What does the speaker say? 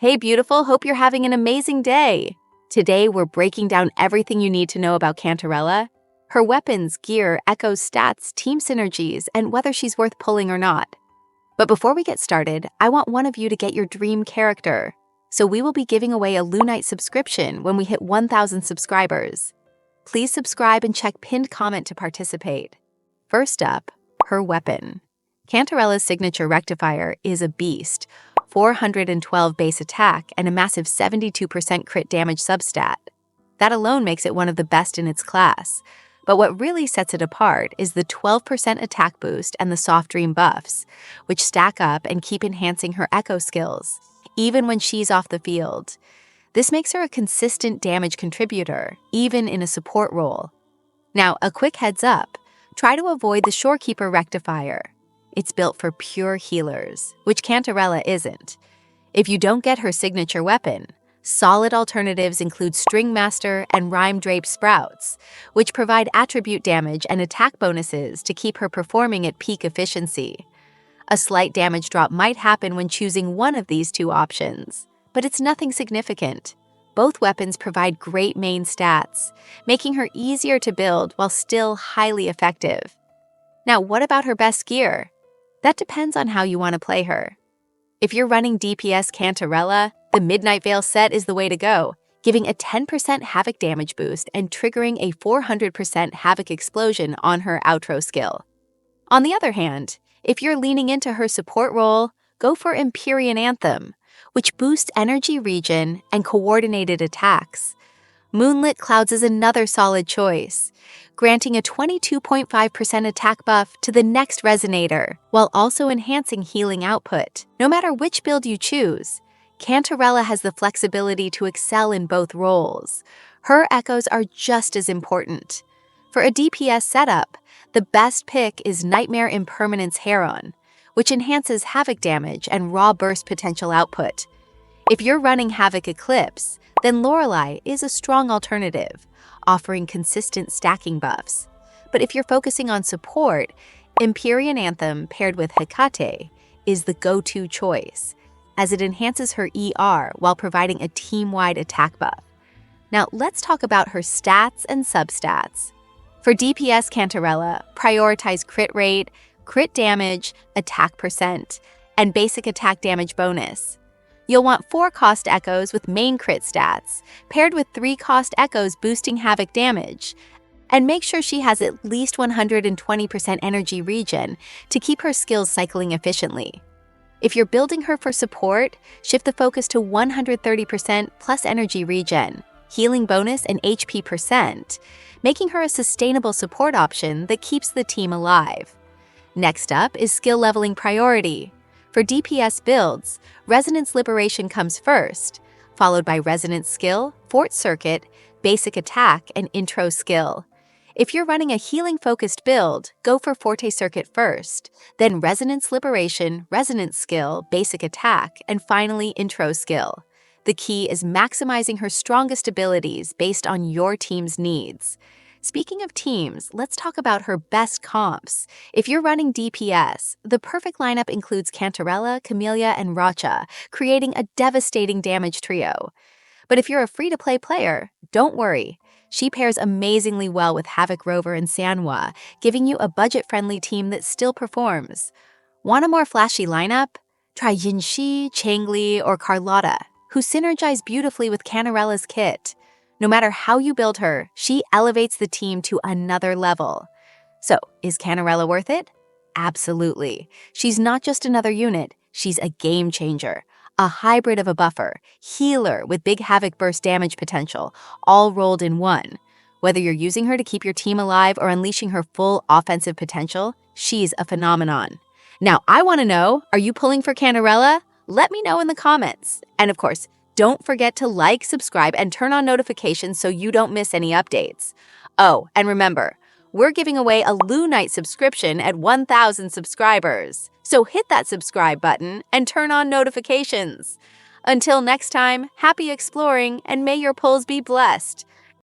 Hey beautiful, hope you're having an amazing day. Today we're breaking down everything you need to know about Cantarella, her weapons, gear, echoes, stats, team synergies, and whether she's worth pulling or not. But before we get started, I want one of you to get your dream character. So we will be giving away a Lunite subscription when we hit 1,000 subscribers. Please subscribe and check pinned comment to participate. First up, her weapon. Cantarella's signature rectifier is a beast, 412 base attack and a massive 72% crit damage substat. That alone makes it one of the best in its class. But what really sets it apart is the 12% attack boost and the soft dream buffs, which stack up and keep enhancing her echo skills, even when she's off the field. This makes her a consistent damage contributor, even in a support role. Now, a quick heads up, try to avoid the Shorekeeper rectifier. It's built for pure healers, which Cantarella isn't. If you don't get her signature weapon, solid alternatives include String Master and Rhyme Drape Sprouts, which provide attribute damage and attack bonuses to keep her performing at peak efficiency. A slight damage drop might happen when choosing one of these two options, but it's nothing significant. Both weapons provide great main stats, making her easier to build while still highly effective. Now, what about her best gear? That depends on how you want to play her. If you're running DPS Cantarella, the Midnight Veil set is the way to go, giving a 10% Havoc damage boost and triggering a 400% Havoc explosion on her outro skill. On the other hand, if you're leaning into her support role, go for Empyrean Anthem, which boosts energy regen and coordinated attacks. Moonlit Clouds is another solid choice, granting a 22.5% attack buff to the next Resonator, while also enhancing healing output. No matter which build you choose, Cantarella has the flexibility to excel in both roles. Her echoes are just as important. For a DPS setup, the best pick is Nightmare Impermanence Heron, which enhances Havoc damage and raw burst potential output. If you're running Havoc Eclipse, then Lorelei is a strong alternative, offering consistent stacking buffs. But if you're focusing on support, Empyrean Anthem paired with Hecate is the go-to choice, as it enhances her ER while providing a team-wide attack buff. Now let's talk about her stats and substats. For DPS Cantarella, prioritize crit rate, crit damage, attack percent, and basic attack damage bonus. You'll want 4 cost echoes with main crit stats, paired with 3 cost echoes boosting Havoc damage. And make sure she has at least 120% energy regen to keep her skills cycling efficiently. If you're building her for support, shift the focus to 130% plus energy regen, healing bonus, and HP percent, making her a sustainable support option that keeps the team alive. Next up is skill leveling priority. For DPS builds, Resonance Liberation comes first, followed by Resonance Skill, Fort Circuit, Basic Attack, and Intro Skill. If you're running a healing-focused build, go for Fortay Circuit first, then Resonance Liberation, Resonance Skill, Basic Attack, and finally Intro Skill. The key is maximizing her strongest abilities based on your team's needs. Speaking of teams, let's talk about her best comps. If you're running DPS, the perfect lineup includes Cantarella, Camellia, and Racha, creating a devastating damage trio. But if you're a free-to-play player, don't worry. She pairs amazingly well with Havoc Rover and Sanhua, giving you a budget-friendly team that still performs. Want a more flashy lineup? Try Yinxi, Changli, or Carlotta, who synergize beautifully with Cantarella's kit. No matter how you build her, she elevates the team to another level. So, is Cantarella worth it? Absolutely. She's not just another unit, she's a game changer. A hybrid of a buffer, healer with big Havoc burst damage potential, all rolled in one. Whether you're using her to keep your team alive or unleashing her full offensive potential, she's a phenomenon. Now, I want to know, are you pulling for Cantarella? Let me know in the comments. And of course, don't forget to like, subscribe, and turn on notifications so you don't miss any updates. Oh, and remember, we're giving away a Lunite subscription at 1,000 subscribers. So hit that subscribe button and turn on notifications. Until next time, happy exploring and may your pulls be blessed.